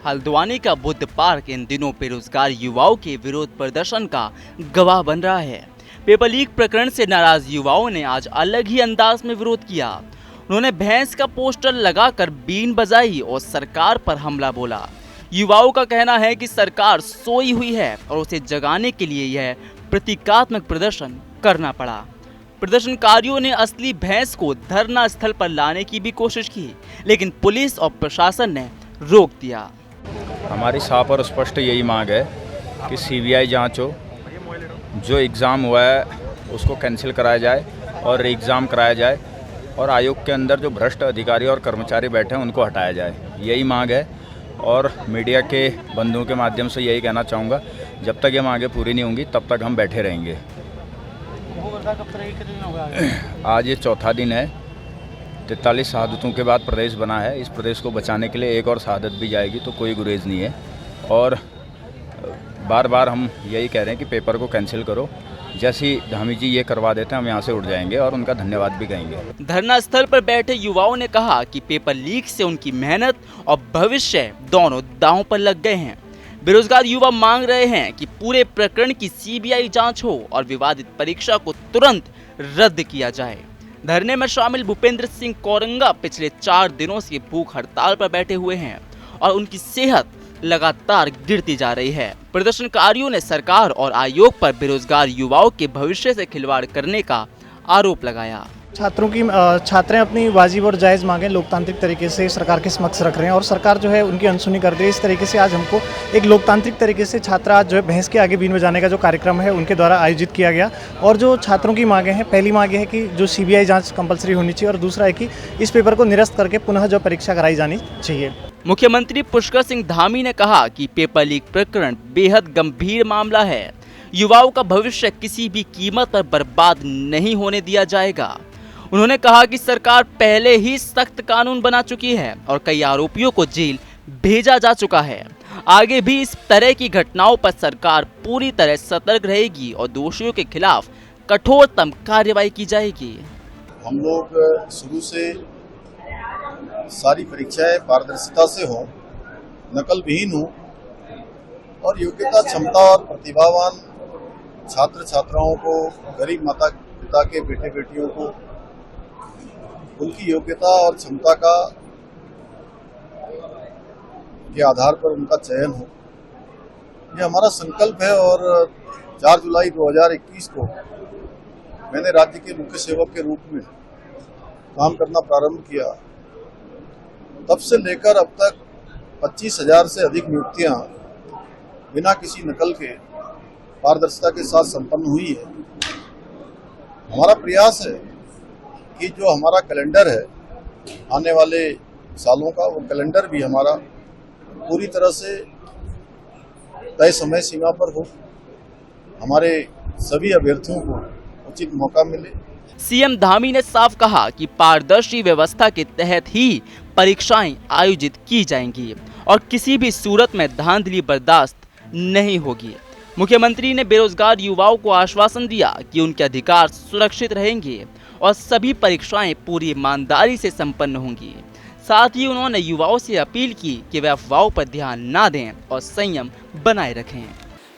हल्द्वानी का बुद्ध पार्क इन दिनों बेरोजगार युवाओं के विरोध प्रदर्शन का गवाह बन रहा है। पेपर लीक प्रकरण से नाराज युवाओं ने आज अलग ही अंदाज में विरोध किया। उन्होंने भैंस का पोस्टर लगाकर बीन बजाई और सरकार पर हमला बोला। युवाओं का कहना है कि सरकार सोई हुई है और उसे जगाने के लिए यह प्रतीकात्मक प्रदर्शन करना पड़ा। प्रदर्शनकारियों ने असली भैंस को धरना स्थल पर लाने की भी कोशिश की, लेकिन पुलिस और प्रशासन ने रोक दिया। हमारी साफ और स्पष्ट यही मांग है कि सीबीआई जांच हो, जो एग्ज़ाम हुआ है उसको कैंसिल कराया जाए और एग्ज़ाम कराया जाए और आयोग के अंदर जो भ्रष्ट अधिकारी और कर्मचारी बैठे हैं उनको हटाया जाए, यही मांग है। और मीडिया के बंधुओं के माध्यम से यही कहना चाहूँगा, जब तक ये मांगें पूरी नहीं होंगी तब तक हम बैठे रहेंगे। आज ये चौथा दिन है। 43 शहादतों के बाद प्रदेश बना है। इस प्रदेश को बचाने के लिए एक और शहादत भी जाएगी तो कोई गुरेज नहीं है। और बार बार हम यही कह रहे हैं कि पेपर को कैंसिल करो। जैसी धामी जी ये करवा देते हैं हम यहाँ से उठ जाएंगे और उनका धन्यवाद भी कहेंगे। धरना स्थल पर बैठे युवाओं ने कहा कि पेपर लीक से उनकी मेहनत और भविष्य दोनों दांव पर लग गए हैं। बेरोजगार युवा मांग रहे हैं कि पूरे प्रकरण की सीबीआई जांच हो और विवादित परीक्षा को तुरंत रद्द किया जाए। धरने में शामिल भूपेंद्र सिंह कोरंगा पिछले 4 दिनों से भूख हड़ताल पर बैठे हुए हैं और उनकी सेहत लगातार गिरती जा रही है। प्रदर्शनकारियों ने सरकार और आयोग पर बेरोजगार युवाओं के भविष्य से खिलवाड़ करने का आरोप लगाया। छात्रें अपनी वाजिब और जायज़ मांगें लोकतांत्रिक तरीके से सरकार के समक्ष रख रहे हैं और सरकार जो है उनकी अनसुनी कर रही है। इस तरीके से आज हमको एक लोकतांत्रिक तरीके से छात्र आज जो है भैंस के आगे बीन बजाने का जो कार्यक्रम है उनके द्वारा आयोजित किया गया। और जो छात्रों की मांगें हैं, पहली मांग ये है कि जो सीबीआई जांच कंपलसरी होनी चाहिए और दूसरा है कि इस पेपर को निरस्त करके पुनः जो परीक्षा कराई जानी चाहिए। मुख्यमंत्री पुष्कर सिंह धामी ने कहा कि पेपर लीक प्रकरण बेहद गंभीर मामला है। युवाओं का भविष्य किसी भी कीमत पर बर्बाद नहीं होने दिया जाएगा। उन्होंने कहा कि सरकार पहले ही सख्त कानून बना चुकी है और कई आरोपियों को जेल भेजा जा चुका है। आगे भी इस तरह की घटनाओं पर सरकार पूरी तरह सतर्क रहेगी और दोषियों के खिलाफ कठोरतम कार्रवाई की जाएगी। हम लोग शुरू से सारी परीक्षाएं पारदर्शिता से हो, नकल विहीन हो और योग्यता, क्षमता और प्रतिभावान छात्र छात्राओं को, गरीब माता पिता के बेटे बेटियों को उनकी योग्यता और क्षमता के आधार पर उनका चयन हो, ये हमारा संकल्प है। और 4 जुलाई 2021 को मैंने राज्य के मुख्य सेवक के रूप में काम करना प्रारंभ किया। तब से लेकर अब तक 25,000 से अधिक नियुक्तियां बिना किसी नकल के पारदर्शिता के साथ संपन्न हुई है। हमारा प्रयास है कि जो हमारा कैलेंडर है आने वाले सालों का, वो कैलेंडर भी हमारा पूरी तरह से तय समय सीमा पर हो, हमारे सभी अभ्यर्थियों को उचित मौका मिले। सीएम धामी ने साफ कहा कि पारदर्शी व्यवस्था के तहत ही परीक्षाएं आयोजित की जाएंगी और किसी भी सूरत में धांधली बर्दाश्त नहीं होगी। मुख्यमंत्री ने बेरोजगार युवाओं को आश्वासन दिया कि उनके अधिकार सुरक्षित रहेंगे और सभी परीक्षाएं पूरी ईमानदारी से संपन्न होंगी। साथ ही उन्होंने युवाओं से अपील की कि वे अफवाहों पर ध्यान न दें और संयम बनाए रखें।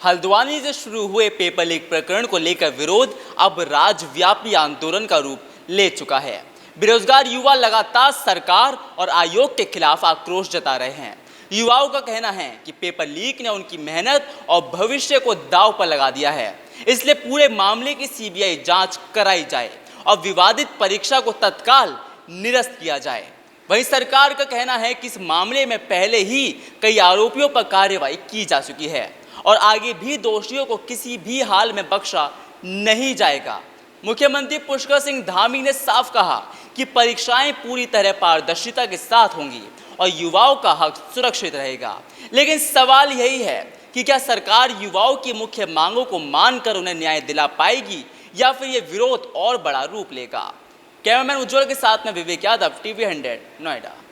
हल्द्वानी से शुरू हुए पेपर लीक प्रकरण को लेकर विरोध अब राज्यव्यापी आंदोलन का रूप ले चुका है। बेरोजगार युवा लगातार सरकार और आयोग के खिलाफ आक्रोश जता रहे हैं। युवाओं का कहना है कि पेपर लीक ने उनकी मेहनत और भविष्य को दांव पर लगा दिया है, इसलिए पूरे मामले की सीबीआई जांच कराई जाए और विवादित परीक्षा को तत्काल निरस्त किया जाए। वहीं सरकार का कहना है कि इस मामले में पहले ही कई आरोपियों पर कार्रवाई की जा चुकी है और आगे भी दोषियों को किसी भी हाल में बख्शा नहीं जाएगा। मुख्यमंत्री पुष्कर सिंह धामी ने साफ कहा कि परीक्षाएं पूरी तरह पारदर्शिता के साथ होंगी और युवाओं का हक सुरक्षित रहेगा। लेकिन सवाल यही है कि क्या सरकार युवाओं की मुख्य मांगों को मानकर उन्हें न्याय दिला पाएगी या फिर ये विरोध और बड़ा रूप लेगा। कैमरामैन उज्जवल के साथ में विवेक यादव, टीवी 100 नोएडा।